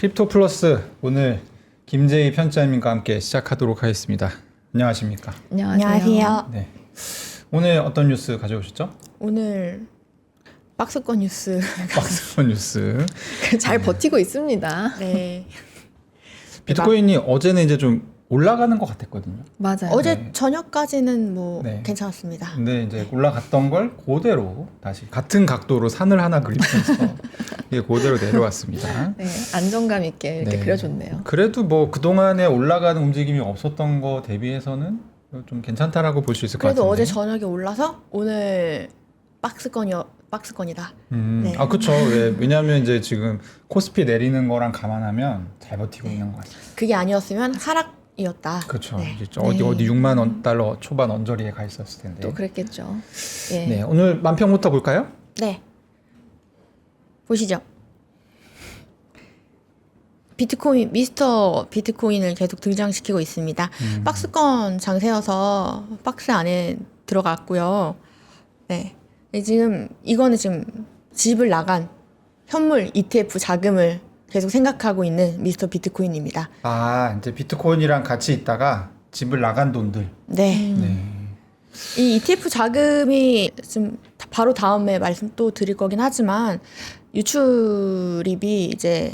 크립토 플러스 오늘 김재희 편집장님과 함께 시작하도록 하겠습니다. 안녕하십니까? 안녕하세요. 네. 오늘 어떤 뉴스 가져오셨죠? 오늘 박스권 뉴스 박스권 뉴스. 잘 버티고 있습니다. 네. 비트코인이 어제는 이제 좀 올라가는 것 같았거든요. 맞아요. 어제 네. 저녁까지는 뭐 네. 괜찮았습니다. 근데 이제 올라갔던 걸 그대로 다시 같은 각도로 산을 하나 그리면서 이게 그대로 내려왔습니다. 네, 안정감 있게 이렇게 네. 그려줬네요. 그래도 뭐 그동안에 올라가는 움직임이 없었던 거 대비해서는 좀 괜찮다라고 볼 수 있을 것 같은데. 그래도 어제 저녁에 올라서 오늘 박스권이다. 네. 아 그렇죠. 왜냐하면 이제 지금 코스피 내리는 거랑 감안하면 잘 버티고 있는 것 같아요. 그게 아니었으면 하락이었다. 그렇죠. 네. 이제 어디 6만 원 달러 초반 언저리에 가 있었을 텐데. 또 그랬겠죠. 예. 네, 오늘 만평부터 볼까요? 네. 보시죠. 비트코인, 미스터 비트코인을 계속 등장시키고 있습니다. 박스권 장세여서 박스 안에 들어갔고요. 네. 이거는 지금 집을 나간 현물 ETF 자금을 계속 생각하고 있는 미스터 비트코인입니다. 아, 이제 비트코인이랑 같이 있다가 집을 나간 돈들. 네. 네. 이 ETF 자금이 좀 바로 다음에 말씀 또 드릴 거긴 하지만 유출입이 이제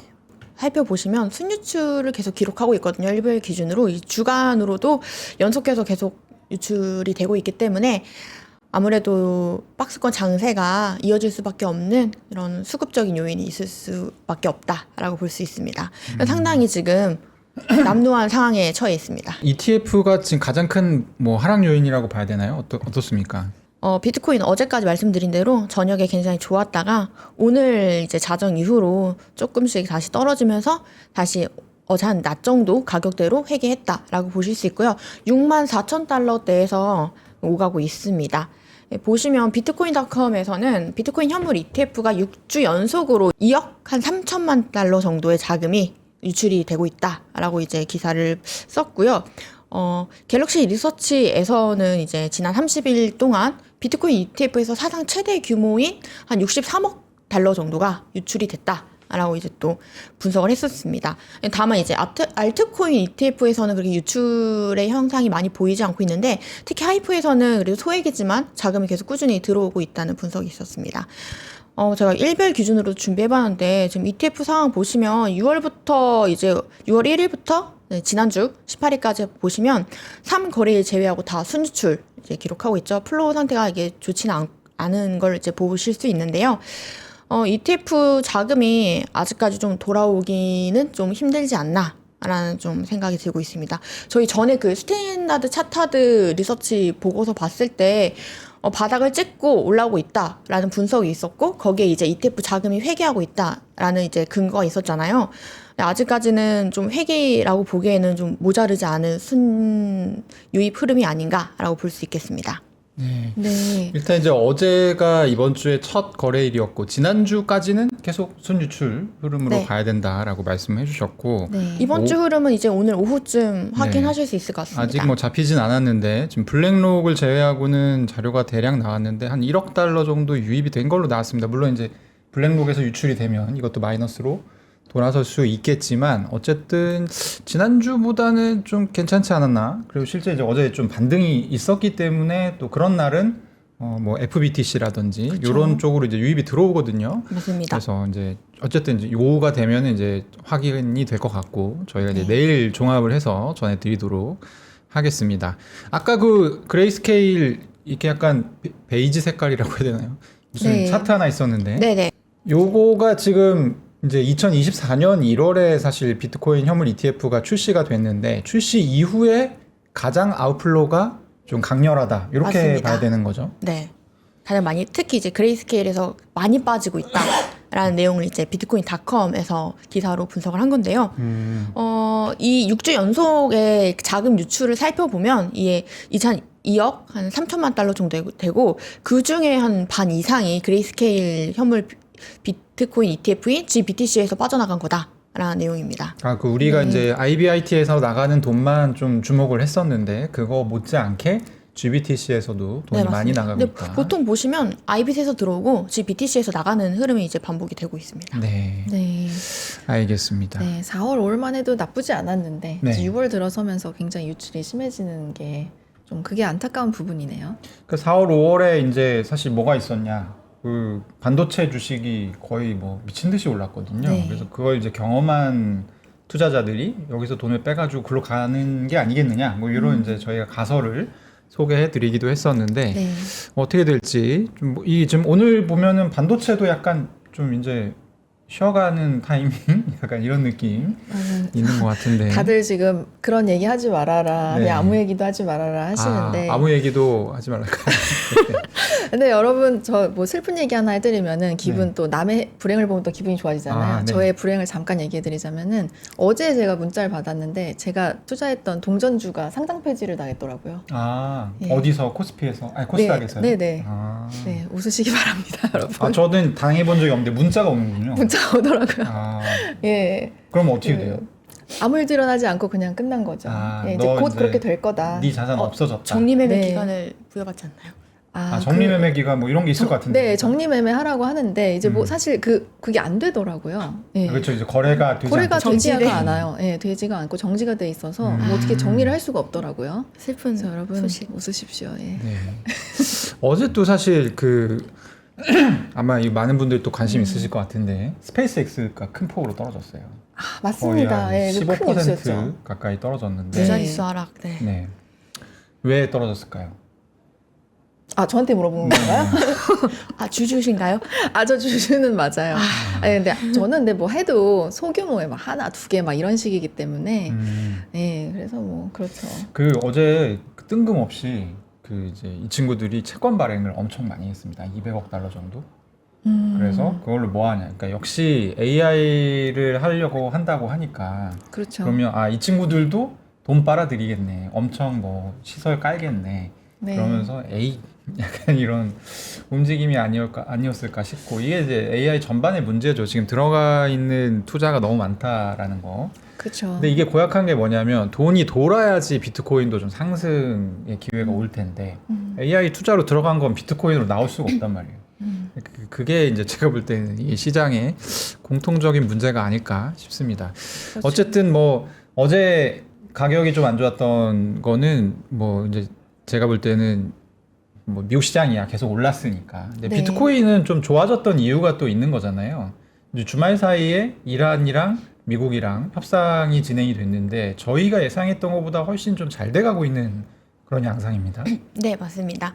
살펴보시면 순유출을 계속 기록하고 있거든요. 일별 기준으로 이 주간으로도 연속해서 계속 유출이 되고 있기 때문에 아무래도 박스권 장세가 이어질 수밖에 없는 이런 수급적인 요인이 있을 수밖에 없다라고 볼 수 있습니다. 상당히 지금 남루한 상황에 처해 있습니다. ETF가 지금 가장 큰 뭐 하락 요인이라고 봐야 되나요? 어떻습니까? 비트코인 어제까지 말씀드린 대로 저녁에 굉장히 좋았다가 오늘 이제 자정 이후로 조금씩 다시 떨어지면서 다시 어제 한 낮 정도 가격대로 회귀했다라고 보실 수 있고요. 64,000달러대에서 오가고 있습니다. 보시면 비트코인닷컴에서는 비트코인 현물 ETF가 6주 연속으로 2억 한 3천만 달러 정도의 자금이 유출이 되고 있다라고 이제 기사를 썼고요. 갤럭시 리서치에서는 이제 지난 30일 동안 비트코인 ETF에서 사상 최대 규모인 한 63억 달러 정도가 유출이 됐다라고 이제 또 분석을 했었습니다. 다만 이제 알트코인 ETF에서는 그렇게 유출의 현상이 많이 보이지 않고 있는데 특히 하이프에서는 그래도 소액이지만 자금이 계속 꾸준히 들어오고 있다는 분석이 있었습니다. 제가 일별 기준으로 준비해봤는데 지금 ETF 상황 보시면 6월부터 이제 6월 1일부터 지난주 18일까지 보시면 3거래일 제외하고 다 순유출 이제 기록하고 있죠. 플로우 상태가 이게 좋지는 않은 걸 이제 보실 수 있는데요. ETF 자금이 아직까지 좀 돌아오기는 좀 힘들지 않나. 라는 좀 생각이 들고 있습니다. 저희 전에 그 스탠다드 차타드 리서치 보고서 봤을 때 바닥을 찍고 올라오고 있다라는 분석이 있었고 거기에 이제 ETF 자금이 회귀하고 있다라는 이제 근거가 있었잖아요. 아직까지는 좀 회귀라고 보기에는 좀 모자르지 않은 순유입 흐름이 아닌가라고 볼 수 있겠습니다. 네. 네. 일단 이제 어제가 이번 주의 첫 거래일이었고 지난주까지는 계속 순유출 흐름으로 네. 가야 된다라고 말씀해 주셨고 네. 이번 주 흐름은 이제 오늘 오후쯤 확인하실 수 있을 것 같습니다. 아직 뭐 잡히진 않았는데 지금 블랙록을 제외하고는 자료가 대략 나왔는데 한 1억 달러 정도 유입이 된 걸로 나왔습니다. 물론 이제 블랙록에서 유출이 되면 이것도 마이너스로 돌아설 수 있겠지만 어쨌든 지난주보다는 좀 괜찮지 않았나. 그리고 실제 이제 어제 좀 반등이 있었기 때문에 또 그런 날은 뭐 FBTC라든지 그쵸. 이런 쪽으로 이제 유입이 들어오거든요. 맞습니다. 그래서 이제 어쨌든 이제 요가 되면 이제 확인이 될 것 같고 저희가 이제 네. 내일 종합을 해서 전해드리도록 하겠습니다. 아까 그 그레이스케일 이렇게 약간 베이지 색깔이라고 해야 되나요? 무슨 네. 차트 하나 있었는데 네네. 요거가 지금 이제 2024년 1월에 사실 비트코인 현물 ETF가 출시가 됐는데 출시 이후에 가장 아웃플로우가 좀 강렬하다 이렇게 맞습니다. 봐야 되는 거죠. 네. 가장 많이 특히 이제 그레이스케일에서 많이 빠지고 있다라는 내용을 이제 비트코인닷컴에서 기사로 분석을 한 건데요. 이 6주 연속의 자금 유출을 살펴보면 이게 2억 한 3천만 달러 정도 되고 그 중에 한 반 이상이 그레이스케일 현물 비트코인 ETF인 GBTC에서 빠져나간 거다라는 내용입니다. 아, 우리가 네. 이제 IBIT에서 나가는 돈만 좀 주목을 했었는데 그거 못지않게 GBTC에서도 돈이 많이 나가고 근데 있다. 보통 보시면 IBC에서 들어오고 BTC에서 나가는 흐름이 이제 반복이 되고 있습니다. 네, 네. 알겠습니다. 네, 4월, 5월만 해도 나쁘지 않았는데 네. 이제 6월 들어서면서 굉장히 유출이 심해지는 게 좀 그게 안타까운 부분이네요. 그 4월, 5월에 이제 사실 뭐가 있었냐? 그 반도체 주식이 거의 뭐 미친 듯이 올랐거든요. 네. 그래서 그걸 이제 경험한 투자자들이 여기서 돈을 빼가지고 글로 가는 게 아니겠느냐? 뭐 이런 이제 저희가 가설을 소개해드리기도 했었는데 네. 어떻게 될지 이 지금 오늘 보면은 반도체도 약간 좀 이제 쉬어가는 타이밍, 약간 이런 느낌 있는 것 같은데. 다들 지금 그런 얘기 하지 말아라, 네. 그냥 아무 얘기도 하지 말아라 하시는데. 아무 얘기도 하지 말랄까요? 근데 여러분 저 뭐 슬픈 얘기 하나 해드리면은 기분 네. 또 남의 불행을 보면 또 기분이 좋아지잖아요. 네. 저의 불행을 잠깐 얘기해드리자면은 어제 제가 문자를 받았는데 제가 투자했던 동전주가 상장 폐지를 당했더라고요. 예. 어디서? 코스피에서? 아니 코스닥에서요? 네네. 아. 네, 웃으시기 바랍니다, 여러분. 저는 당해본 적이 없는데 문자가 오는군요. 문자가 오더라고요. 아, 예. 그럼 어떻게 돼요? 아무 일도 일어나지 않고 그냥 끝난 거죠. 예, 이제 곧 그렇게 될 거다. 네 자산 없어졌다. 정리매매 네. 기간을 부여받지 않나요? 정리매매 기간 뭐 이런 게 있을 것 같은데. 네, 정리매매 하라고 하는데 이제 뭐 음. 사실 그게 안 되더라고요. 예. 그렇죠. 이제 거래가 되지 거래가 않겠죠. 되지가 정지돼. 않아요. 예, 되지가 않고 정지가 돼 있어서 음. 뭐 어떻게 정리를 할 수가 없더라고요. 슬픈 그래서 여러분 소식. 웃으십시오. 예. 네. 어제 또 사실 아마 이 많은 분들이 또 관심 있으실 것 같은데 스페이스X가 큰 폭으로 떨어졌어요. 아, 맞습니다. 예, 거의 이거 큰 뉴스였죠. 15% 가까이 떨어졌는데. 네. 부자릿수 하락. 네. 네. 왜 떨어졌을까요? 아, 저한테 물어보는 건가요? 주주신가요? 아, 저 주주는 맞아요. 근데 저는 뭐 해도 소규모의 막 하나, 두 개 막 이런 식이기 때문에 예, 그래서 뭐 그렇죠. 어제 뜬금없이 이제 이 친구들이 채권 발행을 엄청 많이 했습니다. 200억 달러 정도. 그래서 그걸로 뭐 하냐. 그러니까 역시 AI를 하려고 한다고 하니까 그렇죠. 그러면 이 친구들도 돈 빨아들이겠네. 엄청 뭐 시설 깔겠네. 네. 그러면서 약간 이런 움직임이 아니었을까 싶고 이게 이제 AI 전반의 문제죠. 지금 들어가 있는 투자가 너무 많다라는 거. 그렇죠. 근데 이게 고약한 게 뭐냐면 돈이 돌아야지 비트코인도 좀 상승의 기회가 올 텐데 AI 투자로 들어간 건 비트코인으로 나올 수가 없단 말이에요. 그게 이제 제가 볼 때는 이 시장의 공통적인 문제가 아닐까 싶습니다. 그렇죠. 어쨌든 뭐 어제 가격이 좀 안 좋았던 거는 뭐 이제 제가 볼 때는 뭐 미국 시장이야 계속 올랐으니까. 근데 네. 비트코인은 좀 좋아졌던 이유가 또 있는 거잖아요. 이제 주말 사이에 이란이랑 미국이랑 협상이 진행이 됐는데 저희가 예상했던 것보다 훨씬 좀 잘 돼가고 있는 그런 양상입니다. 네, 맞습니다.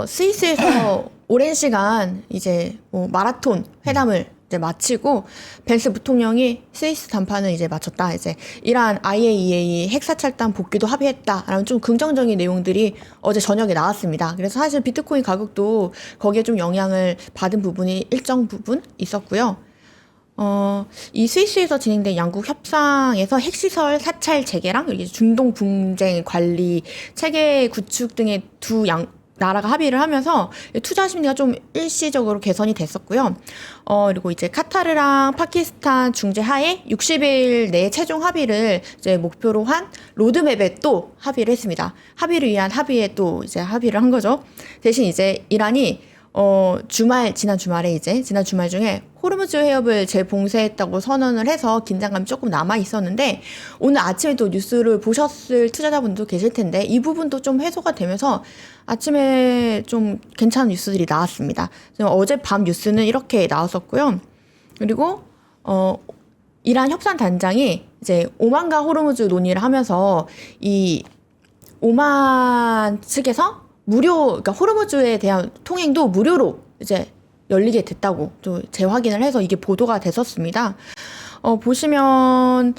스위스에서 오랜 시간 이제 뭐 마라톤 회담을 이제 마치고 벤스 부통령이 스위스 담판을 이제 마쳤다. 이제 이란 IAEA 핵사찰단 복귀도 합의했다라는 좀 긍정적인 내용들이 어제 저녁에 나왔습니다. 그래서 사실 비트코인 가격도 거기에 좀 영향을 받은 부분이 일정 부분 있었고요. 이 스위스에서 진행된 양국 협상에서 핵시설 사찰 재개랑 이제 중동 분쟁 관리 체계 구축 등의 나라가 합의를 하면서 투자 심리가 좀 일시적으로 개선이 됐었고요. 그리고 이제 카타르랑 파키스탄 중재 하에 60일 내에 최종 합의를 이제 목표로 한 로드맵에 또 합의를 했습니다. 합의를 위한 합의에 또 이제 합의를 한 거죠. 대신 이제 이란이 지난 주말 중에 호르무즈 해협을 재봉쇄했다고 선언을 해서 긴장감이 조금 남아 있었는데 오늘 아침에도 뉴스를 보셨을 투자자분도 계실 텐데 이 부분도 좀 해소가 되면서 아침에 좀 괜찮은 뉴스들이 나왔습니다. 어젯밤 뉴스는 이렇게 나왔었고요. 그리고 이란 협상 단장이 이제 오만과 호르무즈 논의를 하면서 이 오만 측에서 그러니까 호르무즈에 대한 통행도 무료로 이제 열리게 됐다고 또 재확인을 해서 이게 보도가 됐었습니다. 보시면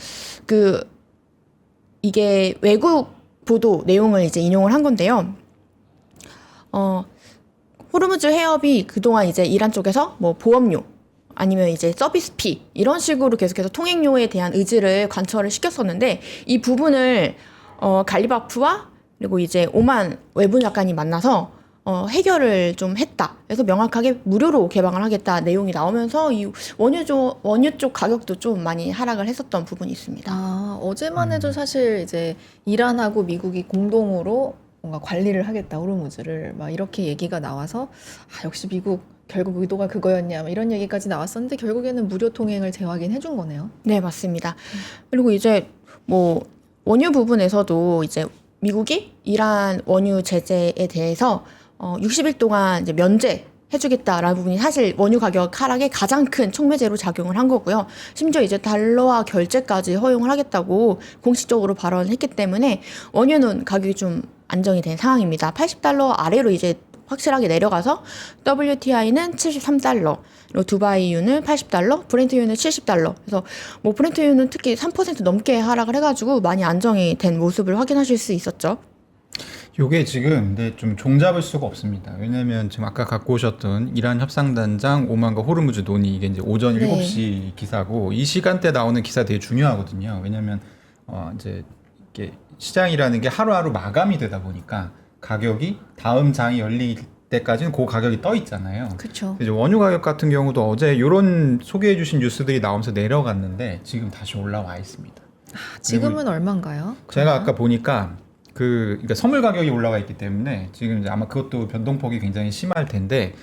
이게 외국 보도 내용을 이제 인용을 한 건데요. 호르무즈 해협이 그동안 이제 이란 쪽에서 뭐 보험료 아니면 이제 서비스 피 이런 식으로 계속해서 통행료에 대한 의지를 관철을 시켰었는데 이 부분을 갈리바프와 그리고 이제 오만 외부 약관이 만나서 해결을 좀 했다. 그래서 명확하게 무료로 개방을 하겠다 내용이 나오면서 이 원유 쪽 가격도 좀 많이 하락을 했었던 부분이 있습니다. 어제만 해도 사실 이제 이란하고 미국이 공동으로 뭔가 관리를 하겠다 호르무즈를 막 이렇게 얘기가 나와서 역시 미국 결국 의도가 그거였냐 막 이런 얘기까지 나왔었는데 결국에는 무료 통행을 재확인해 준 거네요. 네, 맞습니다. 그리고 이제 뭐 원유 부분에서도 이제 미국이 이란 원유 제재에 대해서 60일 동안 이제 면제해주겠다라는 부분이 사실 원유 가격 하락에 가장 큰 촉매제로 작용을 한 거고요. 심지어 이제 달러화 결제까지 허용을 하겠다고 공식적으로 발언을 했기 때문에 원유는 가격이 좀 안정이 된 상황입니다. 80달러 아래로 이제 확실하게 내려가서 WTI는 73달러, 그리고 두바이유는 80달러, 브렌트유는 70달러. 그래서 뭐 브렌트유는 특히 3% 넘게 하락을 해가지고 많이 안정이 된 모습을 확인하실 수 있었죠. 요게 지금 근데 좀 종잡을 수가 없습니다. 왜냐면 지금 아까 갖고 오셨던 이란 협상단장 오만과 호르무즈 논의 이게 이제 오전 네. 7시 기사고 이 시간대 나오는 기사 되게 중요하거든요. 왜냐면 이제 이게 시장이라는 게 하루하루 마감이 되다 보니까 가격이 다음 장이 열릴 때까지는 그 가격이 떠 있잖아요. 그렇죠. 이제 원유 가격 같은 경우도 어제 이런 소개해 주신 뉴스들이 나오면서 내려갔는데 지금 다시 올라와 있습니다. 지금은 얼마인가요? 제가 아까 보니까 그러니까 선물 가격이 올라가 있기 때문에 지금 이제 아마 그것도 변동폭이 굉장히 심할 텐데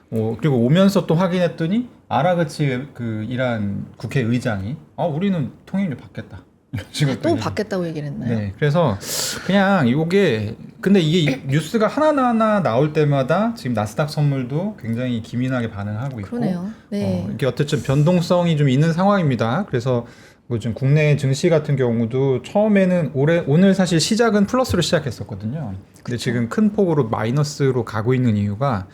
그리고 오면서 또 확인했더니 아라그치 그 이란 국회의장이 우리는 통행료 받겠다. 이런 식으로 또 받겠다고 얘기를 했나요? 네, 그래서 그냥 이게 근데 이게 뉴스가 하나하나 나올 때마다 지금 나스닥 선물도 굉장히 기민하게 반응하고 있고, 그러네요. 네. 이게 어쨌든 변동성이 좀 있는 상황입니다. 그래서 뭐 지금 국내 증시 같은 경우도 처음에는 오늘 사실 시작은 플러스로 시작했었거든요. 근데 지금 큰 폭으로 마이너스로 가고 있는 이유가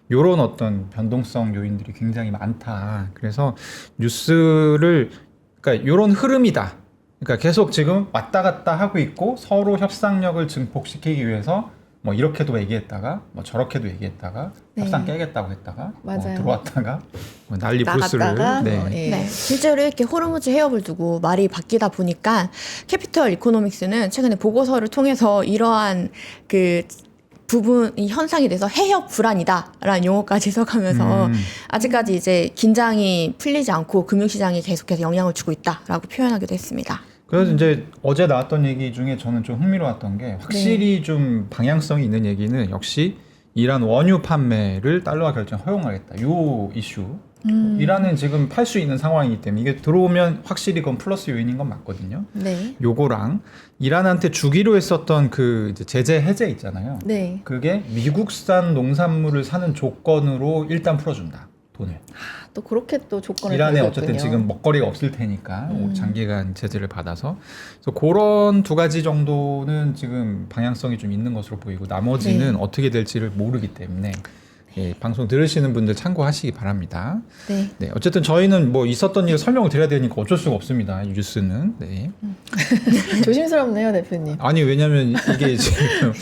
요런 어떤 변동성 요인들이 굉장히 많다. 그래서 그러니까 요런 흐름이다. 그러니까 계속 지금 왔다 갔다 하고 있고 서로 협상력을 증폭시키기 위해서 뭐 이렇게도 얘기했다가 뭐 저렇게도 얘기했다가 네. 협상 깨겠다고 했다가 맞아요. 들어왔다가 뭐 난리 부스를 나갔다가 네. 예. 네, 실제로 이렇게 호르무즈 해협을 두고 말이 바뀌다 보니까 캐피털 이코노믹스는 최근에 보고서를 통해서 이러한 그 부분이 현상이 돼서 해협 불안이다라는 용어까지 해석하면서 아직까지 이제 긴장이 풀리지 않고 금융시장이 계속해서 영향을 주고 있다라고 표현하기도 했습니다. 그래서 이제 어제 나왔던 얘기 중에 저는 좀 흥미로웠던 게 확실히 좀 방향성이 있는 얘기는 역시 이란 원유 판매를 달러화 결정 허용하겠다. 요 이슈. 이란은 지금 팔 수 있는 상황이기 때문에 이게 들어오면 확실히 그건 플러스 요인인 건 맞거든요. 네. 요거랑 이란한테 주기로 했었던 그 이제 제재 해제 있잖아요. 네. 그게 미국산 농산물을 사는 조건으로 일단 풀어준다. 돈을. 또 그렇게 또 조건을 이란에 걸고 어쨌든 있군요. 지금 먹거리가 없을 테니까 장기간 제재를 받아서 그래서 그런 두 가지 정도는 지금 방향성이 좀 있는 것으로 보이고 나머지는 네. 어떻게 될지를 모르기 때문에 예, 방송 들으시는 분들 참고하시기 바랍니다. 네. 네, 어쨌든 저희는 뭐 있었던 일 설명을 드려야 되니까 어쩔 수가 없습니다. 이 뉴스는. 네. 조심스럽네요, 대표님. 아니 왜냐면 이게 지금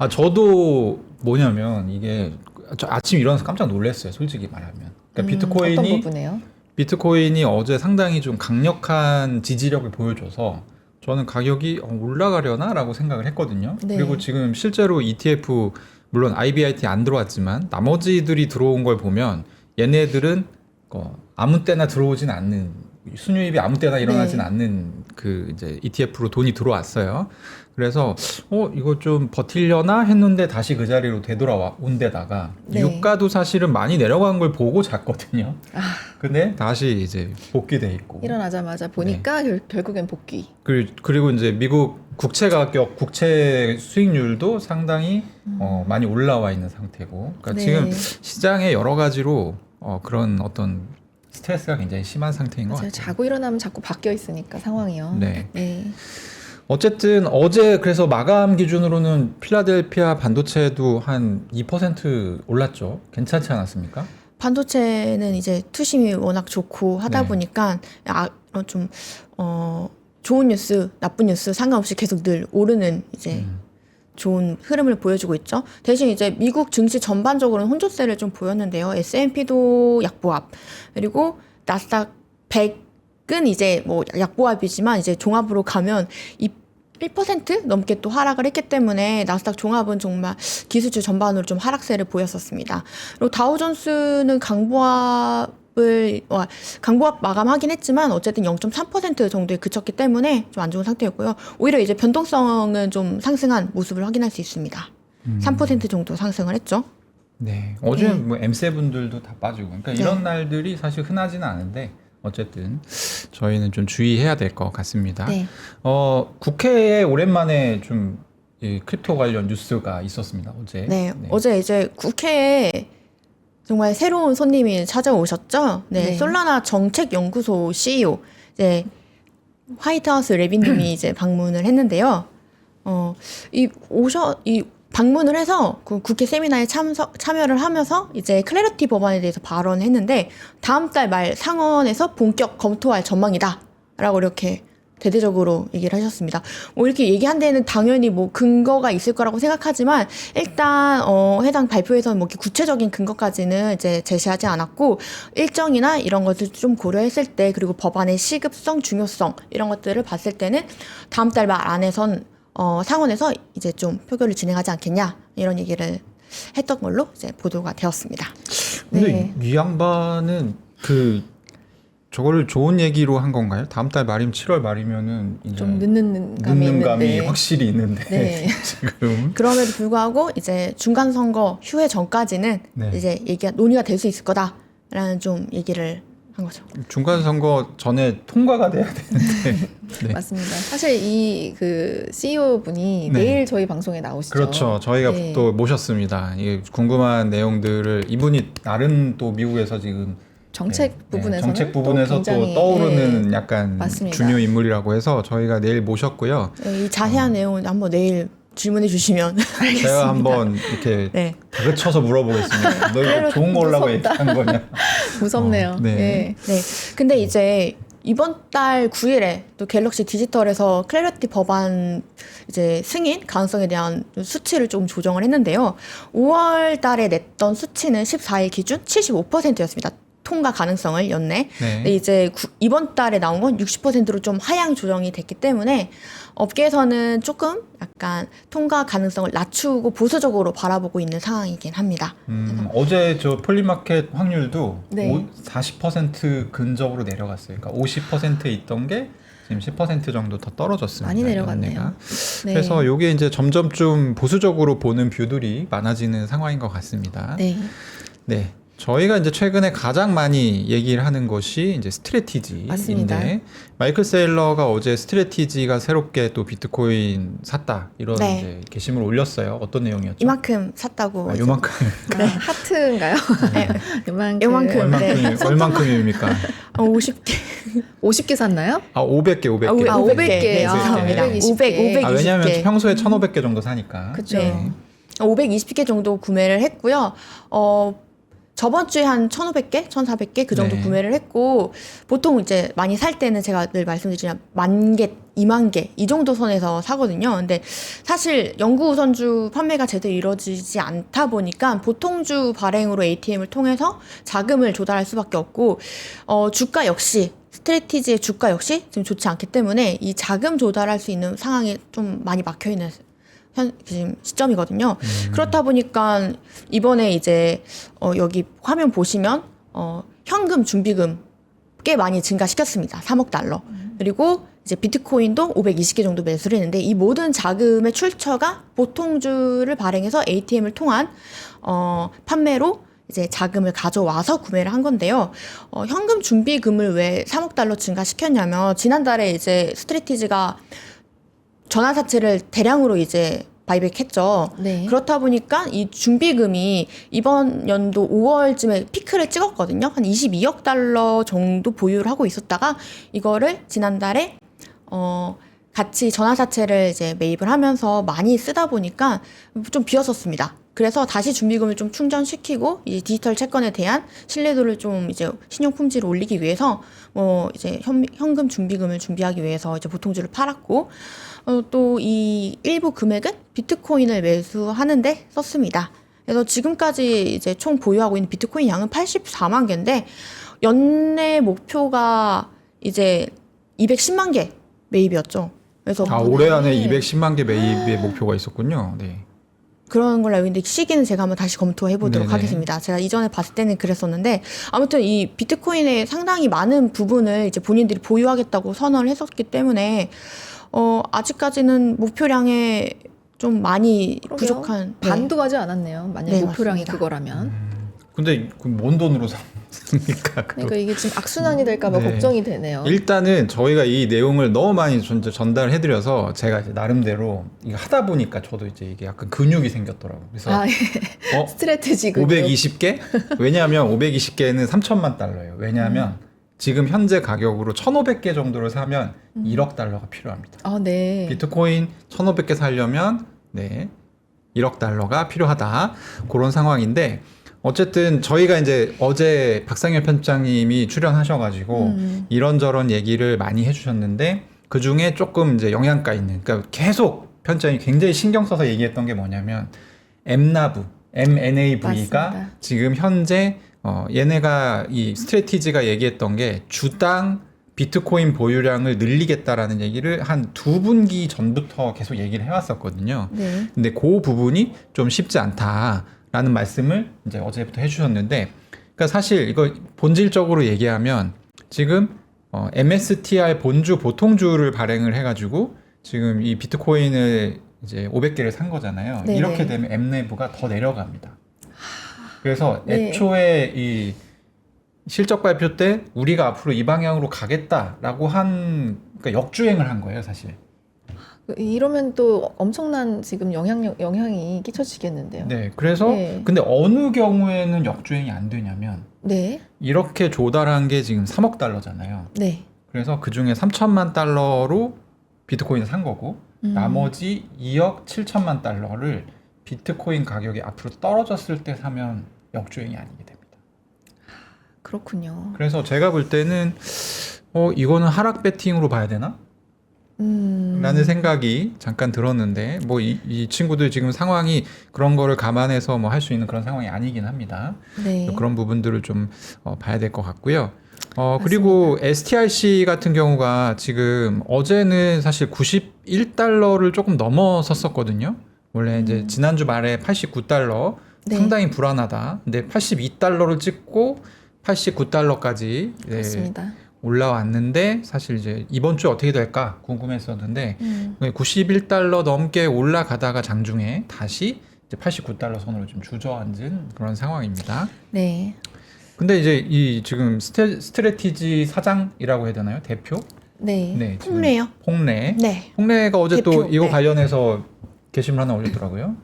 저도 뭐냐면 이게 저 아침 일어나서 깜짝 놀랐어요. 솔직히 말하면. 그러니까 어떤 부분이에요? 비트코인이 어제 상당히 좀 강력한 지지력을 보여줘서 저는 가격이 올라가려나라고 생각을 했거든요. 네. 그리고 지금 실제로 ETF 물론 IBIT 안 들어왔지만 나머지들이 들어온 걸 보면 얘네들은 아무 때나 들어오진 않는 순유입이 아무 때나 일어나진 네. 않는 그 이제 ETF로 돈이 들어왔어요. 그래서 이거 좀 버틸려나 했는데 다시 그 자리로 되돌아온 데다가 네. 유가도 사실은 많이 내려간 걸 보고 잤거든요. 아, 근데 다시 이제 복귀돼 있고. 일어나자마자 보니까 결국엔 복귀. 그리고 이제 미국 국채 가격, 국채 수익률도 상당히 많이 올라와 있는 상태고. 그러니까 네. 지금 시장에 여러 가지로 그런 어떤 스트레스가 굉장히 심한 상태인 것 맞아요. 같아요. 자고 일어나면 자꾸 바뀌어 있으니까 상황이요. 네. 네. 어쨌든 어제 그래서 마감 기준으로는 필라델피아 반도체도 한 2% 올랐죠. 괜찮지 않았습니까? 반도체는 이제 투심이 워낙 좋고 하다 네. 보니까 좀 좋은 뉴스, 나쁜 뉴스 상관없이 계속 늘 오르는 이제 좋은 흐름을 보여주고 있죠. 대신 이제 미국 증시 전반적으로는 혼조세를 좀 보였는데요. S&P도 약보합, 그리고 나스닥 100은 이제 뭐 약보합이지만 이제 종합으로 가면 1% 넘게 또 하락을 했기 때문에 나스닥 종합은 정말 기술주 전반으로 좀 하락세를 보였었습니다. 그리고 다우존스는 강보합 강보합 마감하긴 했지만 어쨌든 0.3% 정도에 그쳤기 때문에 좀 안 좋은 상태였고요. 오히려 이제 변동성은 좀 상승한 모습을 확인할 수 있습니다. 3% 정도 상승을 했죠. 네. 어제는 네. 뭐 M7들도 다 빠지고. 그러니까 네. 이런 날들이 사실 흔하지는 않은데 어쨌든 저희는 좀 주의해야 될 것 같습니다. 네. 국회에 오랜만에 좀 이 크립토 관련 뉴스가 있었습니다. 어제. 네, 어제 이제 국회에 정말 새로운 손님이 찾아오셨죠. 네, 네. 솔라나 정책연구소 CEO 이제 화이트하우스 레빈님이 이제 방문을 했는데요. 이 방문을 해서 그 국회 세미나에 참여를 하면서 이제 클래리티 법안에 대해서 발언했는데 다음 달 말 상원에서 본격 검토할 전망이다라고 이렇게 대대적으로 얘기를 하셨습니다. 뭐 이렇게 얘기한 데는 당연히 뭐 근거가 있을 거라고 생각하지만 일단 해당 발표에서는 뭐 이렇게 구체적인 근거까지는 이제 제시하지 않았고 일정이나 이런 것을 좀 고려했을 때 그리고 법안의 시급성, 중요성 이런 것들을 봤을 때는 다음 달 말 안에선 상원에서 이제 좀 표결을 진행하지 않겠냐 이런 얘기를 했던 걸로 이제 보도가 되었습니다. 근데 네. 이 양반은 저거를 좋은 얘기로 한 건가요? 다음 달 말이면 7월 말이면은 이제 좀 늦는 감이 늦는 감이 있는데. 확실히 있는데 네. 지금 그럼에도 불구하고 이제 중간 선거 휴회 전까지는 네. 이제 논의가 될 수 있을 거다라는 좀 얘기를 한 거죠. 중간 선거 전에 통과가 돼야 되는데 네. 맞습니다. 사실 이 그 CEO 분이 네. 내일 저희 방송에 나오시죠. 그렇죠. 저희가 네. 또 모셨습니다. 이게 궁금한 내용들을 이분이 다른 또 미국에서 지금 정책 부분에서는 정책 부분에서 또 굉장히, 떠오르는 약간 맞습니다. 중요 인물이라고 해서 저희가 내일 모셨고요. 이 자세한 내용은 한번 내일 질문해 주시면 제가 한번 이렇게 네. 다그쳐서 물어보겠습니다. 너 이거 좋은 거라고 무섭다. 얘기한 거냐? 무섭네요. 네. 네. 네. 근데 이제 이번 달 9일에 또 갤럭시 디지털에서 클래리티 법안 이제 승인 가능성에 대한 수치를 좀 조정을 했는데요. 5월 달에 냈던 수치는 14일 기준 75%였습니다. 통과 가능성을 연내. 네. 근데 이제 이번 달에 나온 건 60%로 좀 하향 조정이 됐기 때문에 업계에서는 조금 약간 통과 가능성을 낮추고 보수적으로 바라보고 있는 상황이긴 합니다. 어제 저 폴리마켓 확률도 네. 40% 근접으로 내려갔어요. 그러니까 50%에 있던 게 지금 10% 정도 더 떨어졌습니다. 많이 내려갔네요. 연내가. 네. 그래서 이게 이제 점점 좀 보수적으로 보는 뷰들이 많아지는 상황인 것 같습니다. 네. 네. 저희가 이제 최근에 가장 많이 얘기를 하는 것이 이제 스트래티지인데 맞습니다. 마이클 세일러가 어제 스트래티지가 새롭게 또 비트코인 샀다 이런 네. 이제 게시물을 올렸어요. 어떤 내용이었죠? 이만큼 샀다고. 아, 요만큼 하트인가요? 네. 요만큼. 네. 얼만큼입니까? 50개. 50개 샀나요? 아 500개. 500개. 네, 아, 죄송합니다. 520개. 아, 왜냐하면 520개. 평소에 1,500개 정도 사니까. 그쵸. 네. 520개 정도 구매를 했고요. 저번 주에 한 1,500개, 1,400개 그 정도 네. 구매를 했고 보통 이제 많이 살 때는 제가 늘 말씀드리지만 10,000개, 20,000개 이 정도 선에서 사거든요. 근데 사실 영구 우선주 판매가 제대로 이루어지지 않다 보니까 보통주 발행으로 ATM을 통해서 자금을 조달할 수밖에 없고 주가 역시 스트래티지의 주가 역시 지금 좋지 않기 때문에 이 자금 조달할 수 있는 상황이 좀 많이 막혀 있는 지금 시점이거든요. 그렇다 보니까 이번에 이제 여기 화면 보시면 현금 준비금 꽤 많이 증가시켰습니다. 3억 달러. 그리고 이제 비트코인도 520개 정도 매수를 했는데 이 모든 자금의 출처가 보통주를 발행해서 ATM을 통한 판매로 이제 자금을 가져와서 구매를 한 건데요. 현금 준비금을 왜 3억 달러 증가시켰냐면 지난달에 이제 스트래티지가 전환사채를 대량으로 이제 바이백했죠. 네. 그렇다 보니까 이 준비금이 이번 연도 5월쯤에 피크를 찍었거든요. 한 22억 달러 정도 보유를 하고 있었다가 이거를 지난달에 같이 전환사채를 이제 매입을 하면서 많이 쓰다 보니까 좀 비었었습니다. 그래서 다시 준비금을 좀 충전시키고 이 디지털 채권에 대한 신뢰도를 좀 이제 신용 품질을 올리기 위해서 이제 현금 준비금을 준비하기 위해서 이제 보통주를 팔았고 또 이 일부 금액은 비트코인을 매수하는데 썼습니다. 그래서 지금까지 이제 총 보유하고 있는 비트코인 양은 84만 개인데 연내 목표가 이제 210만 개 매입이었죠. 그래서 아 올해 안에 210만 개 매입의 목표가 있었군요. 네. 그런 걸로 알고 있는데 시기는 제가 한번 다시 검토해 보도록 네네. 하겠습니다. 제가 이전에 봤을 때는 그랬었는데 아무튼 이 비트코인의 상당히 많은 부분을 이제 본인들이 보유하겠다고 선언을 했었기 때문에 아직까지는 목표량에 좀 많이 그러게요. 부족한 반도 가지 않았네요. 만약 네, 목표량이 맞습니다. 그거라면. 근데 뭔 돈으로 삽니까? 그러니까 이게 지금 악순환이 될까봐 네. 걱정이 되네요. 일단은 저희가 이 내용을 너무 많이 전달해드려서 제가 이제 나름대로 이거 하다 보니까 저도 이제 이게 약간 근육이 생겼더라고요. 그래서 아, 예. 어? 스트레테지 근육. 520개? 왜냐하면 520개는 3천만 달러예요. 왜냐하면 지금 현재 가격으로 1,500개 정도를 사면 1억 달러가 필요합니다. 아, 네. 비트코인 1,500개 사려면 네 1억 달러가 필요하다. 그런 상황인데 어쨌든 저희가 이제 어제 박상열 편집장님이 출연하셔가지고 이런저런 얘기를 많이 해주셨는데 그 중에 조금 이제 영양가 있는, 그러니까 계속 편집장이 굉장히 신경 써서 얘기했던 게 뭐냐면 MNAV, MNAV가 맞습니다. 지금 현재 얘네가 이 스트래티지가 얘기했던 게 주당 비트코인 보유량을 늘리겠다라는 얘기를 한 2분기 전부터 계속 얘기를 해왔었거든요. 네. 근데 그 부분이 좀 쉽지 않다라는 말씀을 이제 어제부터 해주셨는데, 그러니까 사실 이거 본질적으로 얘기하면 지금 MSTR 본주 보통주를 발행을 해가지고 지금 이 비트코인을 이제 500개를 산 거잖아요. 네네. 이렇게 되면 MNAV가 더 내려갑니다. 그래서 네. 애초에 이 실적 발표 때 우리가 앞으로 이 방향으로 가겠다라고 그러니까 역주행을 한 거예요, 사실. 이러면 또 엄청난 지금 영향이 끼쳐지겠는데요. 네, 그래서 네. 근데 어느 경우에는 역주행이 안 되냐면 네. 이렇게 조달한 게 지금 3억 달러잖아요. 네. 그래서 그 중에 3천만 달러로 비트코인을 산 거고 나머지 2억 7천만 달러를 비트코인 가격이 앞으로 떨어졌을 때 사면 역주행이 아니게 됩니다. 그렇군요. 그래서 제가 볼 때는 이거는 하락 배팅으로 봐야 되나? 라는 생각이 잠깐 들었는데 뭐 이 친구들 지금 상황이 그런 거를 감안해서 뭐 할 수 있는 그런 상황이 아니긴 합니다. 네. 그런 부분들을 좀 봐야 될 것 같고요. 그리고 STRC 같은 경우가 지금 어제는 사실 91달러를 조금 넘어섰었거든요. 원래 이제 지난주 말에 89달러 네. 상당히 불안하다. 근데 82달러를 찍고 89달러까지 그렇습니다. 올라왔는데 사실 이제 이번 주 어떻게 될까 궁금했었는데 91달러 넘게 올라가다가 장중에 다시 이제 89달러 선으로 좀 주저앉은 그런 상황입니다. 네. 근데 이제 이 지금 스트래티지 사장이라고 해야 되나요? 대표? 네. 네. 지금 폭래요. 폭래. 네. 폭래가 어제 또 대표, 이거 네. 관련해서 게시물 하나 올렸더라고요.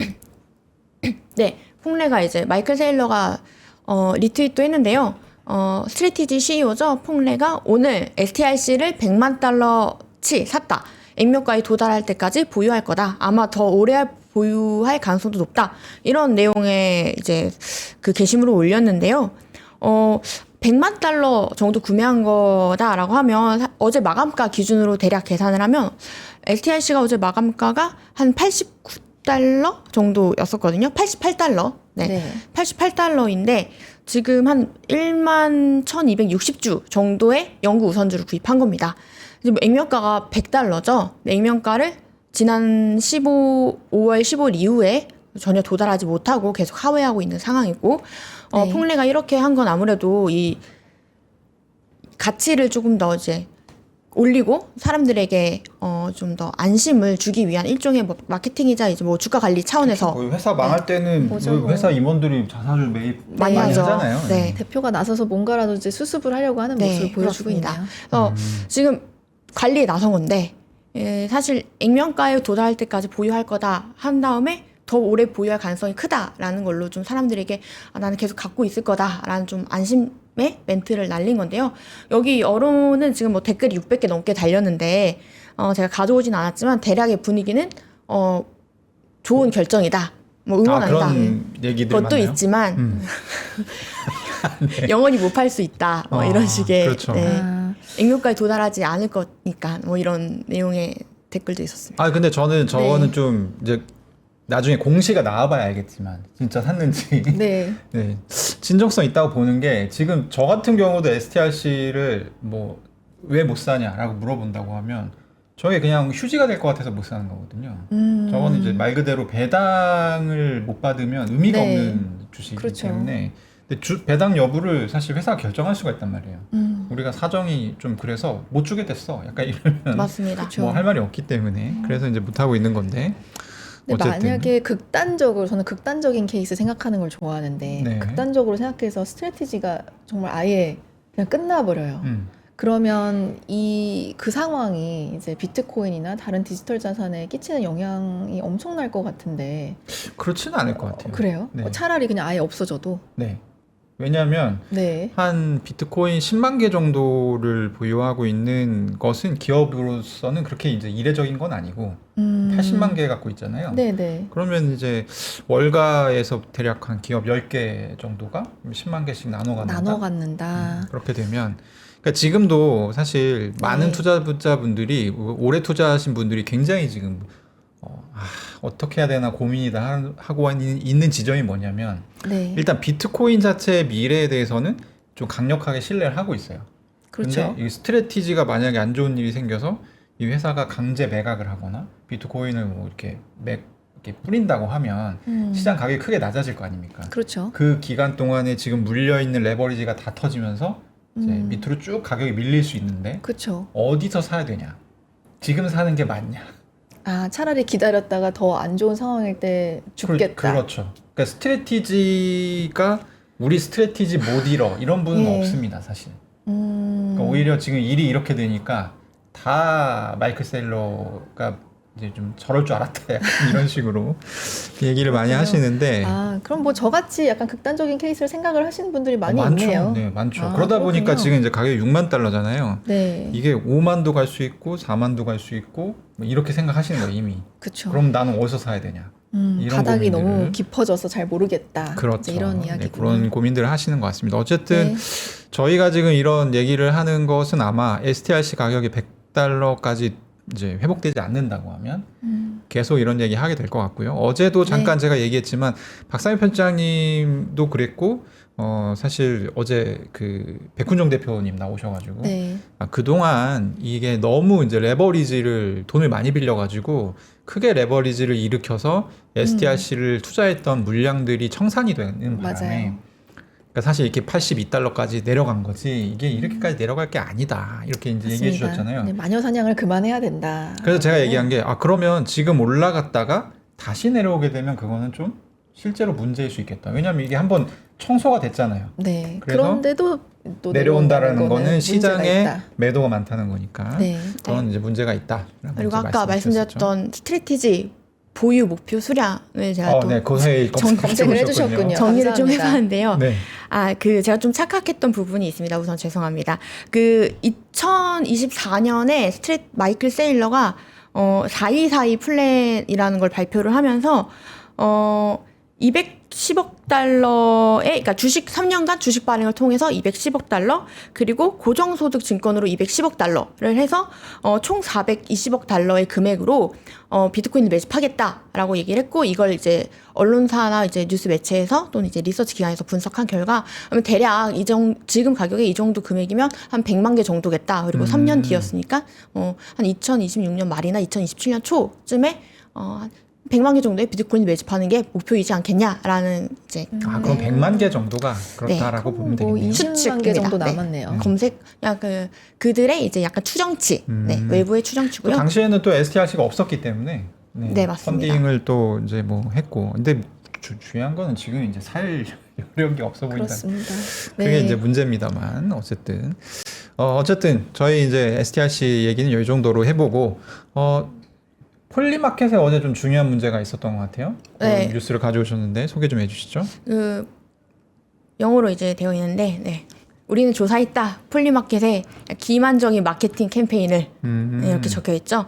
네, 폭래가 이제 마이클 세일러가 리트윗도 했는데요. 스트래티지 CEO죠. 폭래가 오늘 STRC를 100만 달러치 샀다. 액면가에 도달할 때까지 보유할 거다. 아마 더 오래 보유할 가능성도 높다. 이런 내용의 이제 그 게시물을 올렸는데요. 100만 달러 정도 구매한 거다라고 하면 어제 마감가 기준으로 대략 계산을 하면 STRC가 어제 마감가가 한 89달러 정도였었거든요. 88달러. 네. 네. 88달러인데 지금 한 1만 1260주 정도의 영구 우선주를 구입한 겁니다. 지금 액면가가 100달러죠. 액면가를 지난 5월 15일 이후에 전혀 도달하지 못하고 계속 하회하고 있는 상황이고 네. 폭래가 이렇게 한 건 아무래도 이 가치를 조금 더 이제 올리고 사람들에게 좀 더 안심을 주기 위한 일종의 뭐 마케팅이자 이제 뭐 주가 관리 차원에서 거의 회사 망할 때는 뭐죠, 뭐. 회사 임원들이 자사주 매입 많이 많이 하죠. 하잖아요. 네. 대표가 나서서 뭔가라도 이제 수습을 하려고 하는 네, 모습을 보여주고 그렇습니다. 있네요. 그래서 지금 관리에 나선 건데 사실 액면가에 도달할 때까지 보유할 거다 한 다음에 더 오래 보유할 가능성이 크다라는 걸로 좀 사람들에게 나는 계속 갖고 있을 거다라는 좀 안심의 멘트를 날린 건데요. 여기 여론은 지금 뭐 댓글이 600개 넘게 달렸는데 제가 가져오진 않았지만 대략의 분위기는 좋은 결정이다. 뭐 응원한다. 그런 얘기들이 그것도 많나요? 있지만 영원히 못 팔 수 있다. 뭐 이런 식의 그렇죠. 네. 아, 액면가에 도달하지 않을 거니까 뭐 이런 내용의 댓글도 있었습니다. 근데 저는 저거는 네. 좀 이제 나중에 공시가 나와봐야 알겠지만 진짜 샀는지 네. 네, 진정성 있다고 보는 게 지금 저 같은 경우도 STRC를 뭐 왜 못 사냐라고 물어본다고 하면 저게 그냥 휴지가 될 것 같아서 못 사는 거거든요. 저건 이제 말 그대로 배당을 못 받으면 의미가 네. 없는 주식이기 그렇죠. 때문에 근데 배당 여부를 사실 회사가 결정할 수가 있단 말이에요. 우리가 사정이 좀 그래서 못 주게 됐어. 약간 이러면 맞습니다. 그쵸. 뭐 할 말이 없기 때문에 그래서 이제 못 하고 있는 건데. 근데 어쨌든. 만약에 극단적으로 저는 극단적인 케이스 생각하는 걸 좋아하는데 네. 극단적으로 생각해서 스트래티지가 정말 아예 그냥 끝나버려요. 그러면 그 상황이 이제 비트코인이나 다른 디지털 자산에 끼치는 영향이 엄청날 것 같은데 그렇지는 않을 것 같아요. 그래요? 네. 차라리 그냥 아예 없어져도 네. 왜냐하면 네. 한 비트코인 10만 개 정도를 보유하고 있는 것은 기업으로서는 그렇게 이제 이례적인 건 아니고 80만 개 갖고 있잖아요. 네네. 그러면 이제 월가에서 대략 한 기업 10개 정도가 10만 개씩 나눠 갖는다. 그렇게 되면 그러니까 지금도 사실 많은 네. 투자자분들이 오래 투자하신 분들이 굉장히 지금 어떻게 해야 되나 고민이다 하고 있는 지점이 뭐냐면 네. 일단 비트코인 자체의 미래에 대해서는 좀 강력하게 신뢰를 하고 있어요. 그렇죠. 근데 이 스트래티지가 만약에 안 좋은 일이 생겨서 이 회사가 강제 매각을 하거나 비트코인을 뭐 이렇게 뿌린다고 하면 시장 가격이 크게 낮아질 거 아닙니까? 그렇죠. 그 기간 동안에 지금 물려 있는 레버리지가 다 터지면서 이제 밑으로 쭉 가격이 밀릴 수 있는데 그렇죠. 어디서 사야 되냐? 지금 사는 게 맞냐? 차라리 기다렸다가 더 안 좋은 상황일 때 죽겠다. 그렇죠. 그러니까 스트래티지가 우리 스트래티지 못 잃어 이런 분은 예. 없습니다, 사실. 그러니까 오히려 지금 일이 이렇게 되니까 다 마이클 세일러가 이제 좀 저럴 줄 알았다 약간 이런 식으로 얘기를 많이 그렇군요. 하시는데 그럼 뭐 저같이 약간 극단적인 케이스를 생각을 하시는 분들이 많이 많죠. 있네요. 네, 많죠. 아, 그러다 보니까 그렇군요. 지금 이제 가격이 6만 달러잖아요. 네. 이게 5만도 갈 수 있고 4만도 갈 수 있고 뭐 이렇게 생각하시는 거예요 이미. 그쵸. 그럼 나는 어디서 사야 되냐? 이런 바닥이 고민들을. 너무 깊어져서 잘 모르겠다. 그렇죠. 이제 이런 네, 이야기군요. 그런 고민들을 하시는 것 같습니다. 어쨌든 네. 저희가 지금 이런 얘기를 하는 것은 아마 STRC 가격이 100달러까지 이제 회복되지 않는다고 하면 계속 이런 얘기 하게 될 것 같고요. 어제도 잠깐 네. 제가 얘기했지만 박상현 편장님도 그랬고 사실 어제 그 백훈정 대표님 나오셔가지고 네. 그동안 이게 너무 이제 레버리지를 돈을 많이 빌려가지고 크게 레버리지를 일으켜서 STRC를 투자했던 물량들이 청산이 되는 바람에 맞아요. 그러니까 사실 이렇게 82달러까지 내려간 거지 이게 이렇게까지 내려갈 게 아니다 이렇게 이제 얘기해 맞습니다. 주셨잖아요. 네, 마녀 사냥을 그만해야 된다. 그래서 제가 얘기한 게 그러면 지금 올라갔다가 다시 내려오게 되면 그거는 좀 실제로 문제일 수 있겠다. 왜냐하면 이게 한번 청소가 됐잖아요. 네. 그래서 그런데도 또 내려온다라는 거는 문제가 시장에 있다. 매도가 많다는 거니까 네. 그런 이제 문제가 있다. 그리고 아까 말씀드렸던 스트래티지 보유 목표 수량을 제가 또 네, 그 회의 검색을 해주셨군요. 정리를 좀 감사합니다. 해봤는데요. 네. 제가 좀 착각했던 부분이 있습니다. 우선 죄송합니다. 2024년에 마이클 세일러가 4242 플랜이라는 걸 발표를 하면서 210억 달러의 그러니까 3년간 주식 발행을 통해서 210억 달러 그리고 고정소득 증권으로 210억 달러를 해서 총 420억 달러의 금액으로 비트코인을 매집하겠다라고 얘기를 했고 이걸 이제 언론사나 이제 뉴스 매체에서 또는 이제 리서치 기관에서 분석한 결과 대략 지금 가격에 이 정도 금액이면 한 100만 개 정도겠다. 그리고 3년 뒤였으니까 한 2026년 말이나 2027년 초쯤에 100만 개 정도의 비트코인을 매집하는 게 목표이지 않겠냐라는 이제 그럼 100만 개 정도가 그렇다라고 보면 뭐 되겠네요. 20만 개 정도 추측입니다. 남았네요. 검색 그들의 이제 약간 추정치, 외부의 또 추정치고요. 당시에는 또 STRC가 없었기 때문에 네, 맞습니다. 펀딩을 또 이제 뭐 했고 근데 중요한 거는 지금 이제 살 여력이 없어 보인다. 그렇습니다. 그게 네. 이제 문제입니다만 어쨌든 저희 이제 STRC 얘기는 이 정도로 해보고 폴리마켓에 어제 좀 중요한 문제가 있었던 것 같아요. 네. 뉴스를 가져오셨는데 소개 좀 해주시죠. 영어로 이제 되어 있는데, 네. 우리는 조사했다. 폴리마켓에 기만적인 마케팅 캠페인을 이렇게 적혀 있죠.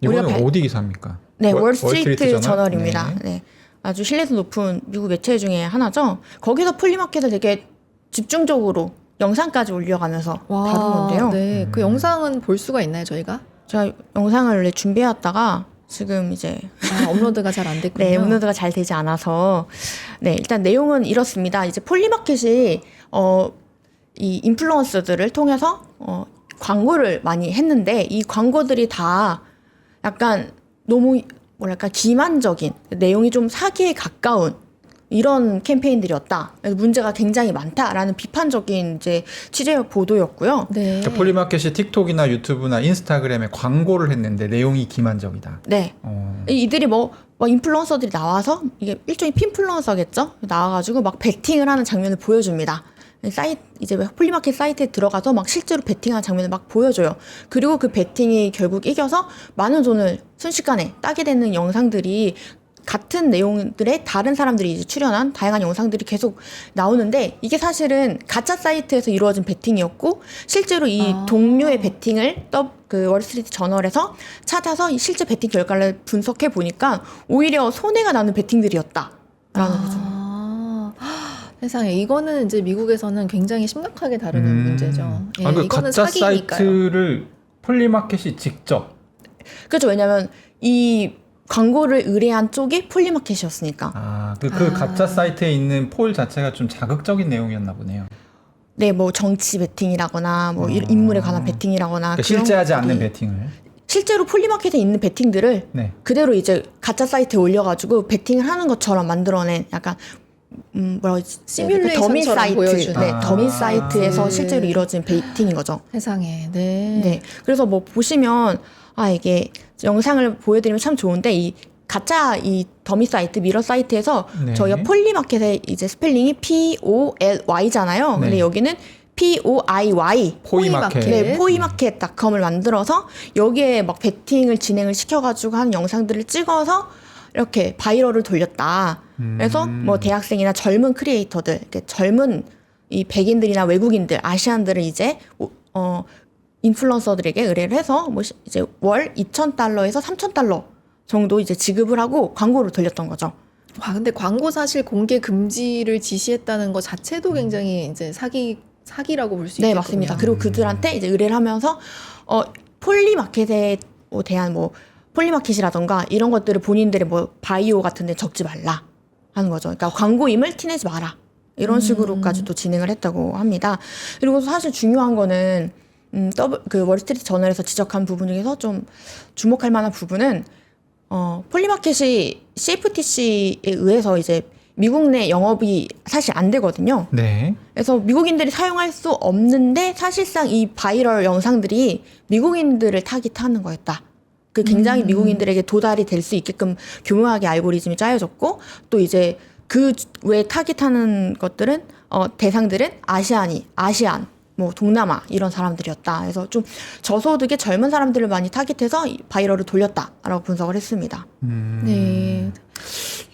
이거는 어디 기사입니까? 네, 월스트리트 월스트리트 저널? 저널입니다. 네. 아주 신뢰도 높은 미국 매체 중에 하나죠. 거기서 폴리마켓을 되게 집중적으로 영상까지 올려가면서 다룬 건데요. 네. 그 영상은 볼 수가 있나요, 저희가? 제가 영상을 원래 준비해왔다가 지금 이제 업로드가 잘 안 됐군요. 네, 업로드가 잘 되지 않아서 일단 내용은 이렇습니다. 이제 폴리마켓이 이 인플루언서들을 통해서 광고를 많이 했는데 이 광고들이 다 약간 너무 뭐랄까 기만적인 내용이 좀 사기에 가까운 이런 캠페인들이었다. 그래서 문제가 굉장히 많다라는 비판적인 이제 취재 보도였고요. 네. 그러니까 폴리마켓이 틱톡이나 유튜브나 인스타그램에 광고를 했는데 내용이 기만적이다. 네. 이들이 뭐 인플루언서들이 나와서 이게 일종의 핀플루언서겠죠? 나와가지고 막 베팅을 하는 장면을 보여줍니다. 사이트 이제 폴리마켓 사이트에 들어가서 막 실제로 베팅하는 장면을 막 보여줘요. 그리고 그 베팅이 결국 이겨서 많은 돈을 순식간에 따게 되는 영상들이 같은 내용들의 다른 사람들이 이제 출연한 다양한 영상들이 계속 나오는데 이게 사실은 가짜 사이트에서 이루어진 베팅이었고 실제로 이 동료의 베팅을 그 월스트리트 저널에서 찾아서 이 실제 베팅 결과를 분석해 보니까 오히려 손해가 나는 베팅들이었다라는 거죠. 세상에 이거는 이제 미국에서는 굉장히 심각하게 다루는 문제죠. 예, 그 이거는 가짜 사기니까요. 사이트를 폴리마켓이 직접 그렇죠. 왜냐하면 이 광고를 의뢰한 쪽이 폴리마켓이었으니까. 그 가짜 사이트에 있는 폴 자체가 좀 자극적인 내용이었나 보네요. 네, 뭐 정치 베팅이라거나 뭐 인물에 관한 베팅이라거나 그러니까 실제 하지 것들이 않는 베팅을. 실제로 폴리마켓에 있는 베팅들을 네. 그대로 이제 가짜 사이트에 올려가지고 베팅을 하는 것처럼 만들어낸 약간 뭐라고 하지? 시뮬레이션처럼 더미 사이트, 보여주는. 네, 더미 사이트에서 네. 실제로 이루어진 베팅인 거죠. 세상에. 네. 네, 그래서 뭐 보시면 이게 영상을 보여드리면 참 좋은데 이 가짜 이 더미 사이트, 미러 사이트에서 네. 저희가 폴리마켓의 이제 스펠링이 POLY잖아요. 네. 근데 여기는 POIY. 포이마켓. 네, 포이마켓.com을 만들어서 여기에 막 베팅을 진행을 시켜가지고 하는 영상들을 찍어서 이렇게 바이럴을 돌렸다. 그래서 뭐 대학생이나 젊은 크리에이터들, 이렇게 젊은 이 백인들이나 외국인들, 아시안들을 이제 인플루언서들에게 의뢰를 해서 뭐 이제 월 $2,000에서 $3,000 정도 이제 지급을 하고 광고를 돌렸던 거죠. 와, 근데 광고 사실 공개 금지를 지시했다는 것 자체도 굉장히 이제 사기라고 볼 수 있겠군요. 네, 맞습니다. 그리고 그들한테 이제 의뢰를 하면서 폴리마켓에 대한 뭐 폴리마켓이라던가 이런 것들을 본인들의 뭐 바이오 같은 데 적지 말라 하는 거죠. 그러니까 광고임을 티내지 마라. 이런 식으로까지도 진행을 했다고 합니다. 그리고 사실 중요한 거는 그 월스트리트 저널에서 지적한 부분 중에서 좀 주목할 만한 부분은 폴리마켓이 CFTC에 의해서 이제 미국 내 영업이 사실 안 되거든요. 네. 그래서 미국인들이 사용할 수 없는데 사실상 이 바이럴 영상들이 미국인들을 타깃하는 거였다. 그 굉장히 미국인들에게 도달이 될 수 있게끔 교묘하게 알고리즘이 짜여졌고 또 이제 그 외에 타깃하는 것들은 대상들은 아시안, 뭐 동남아 이런 사람들이었다. 그래서 좀 저소득의 젊은 사람들을 많이 타깃해서 이 바이럴을 돌렸다라고 분석을 했습니다. 네.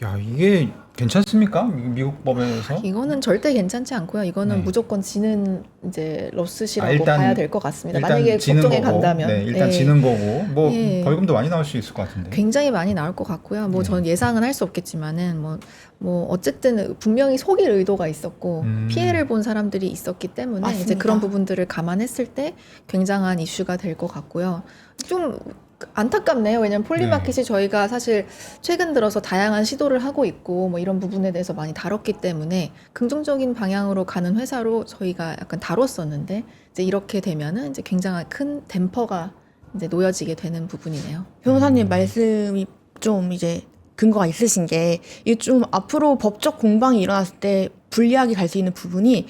야, 이게 괜찮습니까? 미국 법에서? 이거는 절대 괜찮지 않고요. 이거는 네. 무조건 지는 이제 러스시라고 일단- 봐야 될 것 같습니다. 일단 만약에 지는 법정에 거고. 간다면. 네, 일단 네. 지는 거고. 뭐 예. 벌금도 많이 나올 수 있을 것 같은데. 굉장히 많이 나올 것 같고요. 뭐 네. 저는 예상은 할 수 없겠지만은 뭐 어쨌든 분명히 속일 의도가 있었고 피해를 본 사람들이 있었기 때문에 이제 맞습니다. 그런 부분들을 감안했을 때 굉장한 이슈가 될 것 같고요. 좀 안타깝네요. 왜냐하면 폴리마켓이 저희가 사실 최근 들어서 다양한 시도를 하고 있고 뭐 이런 부분에 대해서 많이 다뤘기 때문에 긍정적인 방향으로 가는 회사로 저희가 약간 다뤘었는데 이제 이렇게 되면은 이제 굉장한 큰 댐퍼가 이제 놓여지게 되는 부분이네요. 변호사님 말씀이 좀 이제 근거가 있으신 게 이게 좀 앞으로 법적 공방이 일어났을 때 불리하게 갈 수 있는 부분이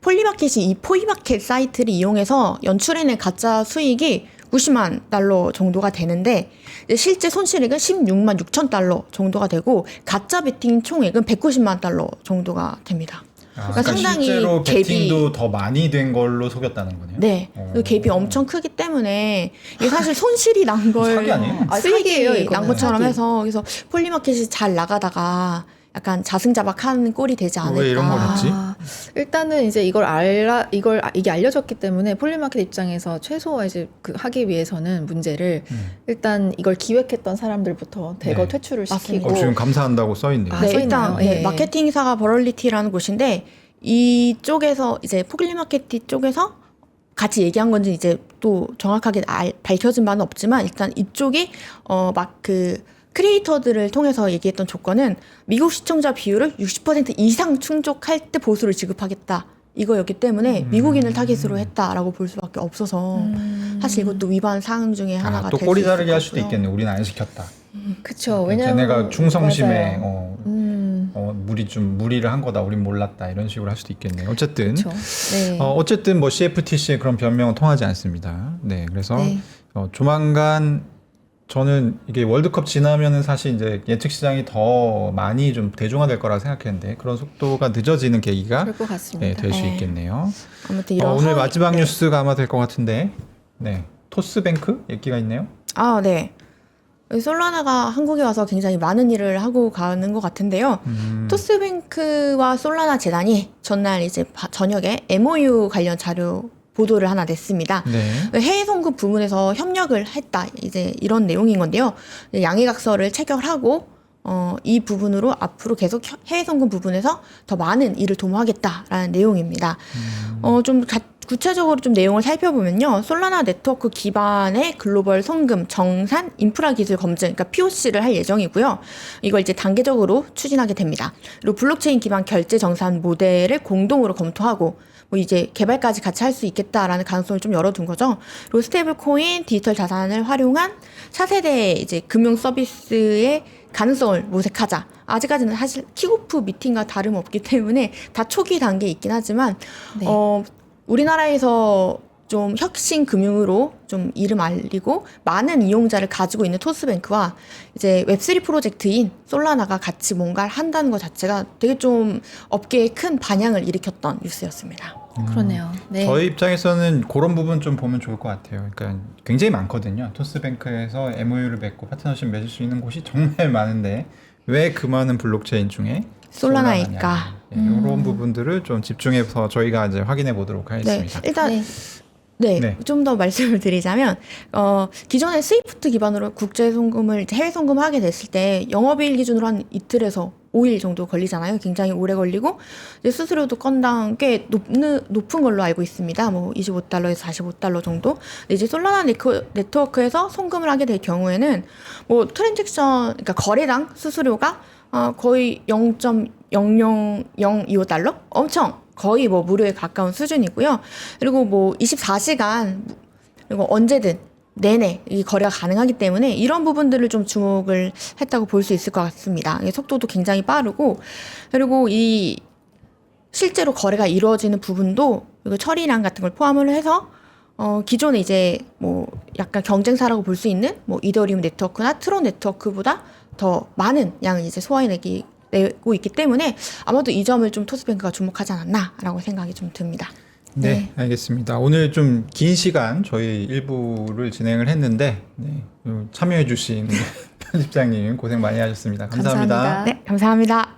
폴리마켓이 이 포이마켓 사이트를 이용해서 연출해낸 가짜 수익이 $90만 정도가 되는데 실제 손실액은 $16만 6천 달러 정도가 되고 가짜 베팅 총액은 $190만 정도가 됩니다. 그러니까 상당히 실제로 갭이- 베팅도 더 많이 된 걸로 속였다는 거네요. 네, 그 갭이 엄청 크기 때문에 이게 사실 손실이 난 걸 사기 아니에요? 사기예요, 수익이 이거는. 난 것처럼 사기. 해서 그래서 폴리마켓이 잘 나가다가 약간 자승자박한 꼴이 되지 않을까. 왜 이런 걸 했지? 일단은 이제 이게 알려졌기 때문에 폴리마켓 입장에서 최소화 이제 하기 위해서는 문제를 일단 이걸 기획했던 사람들부터 대거 네. 퇴출을 맞습니다. 시키고 지금 감사한다고 써있네요. 아, 네, 써 일단 있나요? 예. 마케팅사가 버럴리티라는 곳인데 이쪽에서 이제 폴리마켓 쪽에서 같이 얘기한 건지 이제 또 정확하게 밝혀진 바는 없지만 일단 이쪽이 막 그 크리에이터들을 통해서 얘기했던 조건은 미국 시청자 비율을 60% 이상 충족할 때 보수를 지급하겠다. 이거였기 때문에 미국인을 타깃으로 했다라고 볼 수밖에 없어서 사실 이것도 위반 사항 중에 하나가 또 될 수 꼬리 있을 자르기 것 할 수도 같고요. 있겠네. 우리는 안 시켰다. 그쵸. 왜냐면 쟤네가 충성심에 맞아요. 무리를 한 거다. 우린 몰랐다. 이런 식으로 할 수도 있겠네요. 어쨌든 그쵸. 네. 어쨌든 뭐 CFTC의 그런 변명은 통하지 않습니다. 네, 그래서 네. 조만간 저는 이게 월드컵 지나면은 사실 이제 예측 시장이 더 많이 좀 대중화될 거라 생각했는데 그런 속도가 늦어지는 계기가 그럴 것 같습니다. 될 수 네. 있겠네요. 아무튼 이런 오늘 마지막 네. 뉴스가 아마 될 것 같은데, 네, 토스뱅크 얘기가 있네요. 아, 네. 솔라나가 한국에 와서 굉장히 많은 일을 하고 가는 것 같은데요. 토스뱅크와 솔라나 재단이 전날 이제 저녁에 MOU 관련 자료 보도를 하나 냈습니다. 네. 해외 송금 부분에서 협력을 했다. 이제 이런 내용인 건데요. 양해각서를 체결하고 이 부분으로 앞으로 계속 해외 송금 부분에서 더 많은 일을 도모하겠다라는 내용입니다. 좀 구체적으로 좀 내용을 살펴보면요. 솔라나 네트워크 기반의 글로벌 송금 정산 인프라 기술 검증, 그러니까 POC를 할 예정이고요. 이걸 이제 단계적으로 추진하게 됩니다. 그리고 블록체인 기반 결제 정산 모델을 공동으로 검토하고 뭐 이제 개발까지 같이 할 수 있겠다라는 가능성을 좀 열어둔 거죠. 그리고 스테이블 코인, 디지털 자산을 활용한 차세대 이제 금융 서비스의 가능성을 모색하자. 아직까지는 사실 킥오프 미팅과 다름없기 때문에 다 초기 단계에 있긴 하지만 네. 우리나라에서 좀 혁신 금융으로 좀 이름 알리고 많은 이용자를 가지고 있는 토스뱅크와 이제 웹3 프로젝트인 솔라나가 같이 뭔가를 한다는 것 자체가 되게 좀 업계에 큰 반향을 일으켰던 뉴스였습니다. 그러네요. 네. 저희 입장에서는 그런 부분 좀 보면 좋을 것 같아요. 그러니까 굉장히 많거든요. 토스뱅크에서 MOU를 맺고 파트너십 맺을 수 있는 곳이 정말 많은데 왜 그 많은 블록체인 중에 솔라나일까? 이런 부분들을 좀 집중해서 저희가 이제 확인해 보도록 네, 하겠습니다. 일단 네. 네. 좀 더 말씀을 드리자면 기존에 스위프트 기반으로 국제 송금을 해외 송금을 하게 됐을 때 영업일 기준으로 한 이틀에서 5일 정도 걸리잖아요. 굉장히 오래 걸리고 이제 수수료도 건당 꽤 높은 걸로 알고 있습니다. 뭐 25달러에서 45달러 정도. 근데 이제 솔라나 네트워크에서 송금을 하게 될 경우에는 뭐 트랜잭션, 그러니까 거래당 수수료가 거의 0.00025달러? 엄청 거의 뭐 무료에 가까운 수준이고요. 그리고 뭐 24시간 그리고 언제든 내내 이 거래가 가능하기 때문에 이런 부분들을 좀 주목을 했다고 볼 수 있을 것 같습니다. 속도도 굉장히 빠르고 그리고 이 실제로 거래가 이루어지는 부분도 그리고 처리량 같은 걸 포함을 해서 기존에 이제 뭐 약간 경쟁사라고 볼 수 있는 뭐 이더리움 네트워크나 트론 네트워크보다 더 많은 양을 이제 내고 있기 때문에 아마도 이 점을 좀 토스뱅크가 주목하지 않았나라고 생각이 좀 듭니다. 네, 알겠습니다. 오늘 좀 긴 시간 저희 일부를 진행을 했는데 참여해 주신 편집장님 고생 많이 하셨습니다. 감사합니다. 감사합니다. 네, 감사합니다.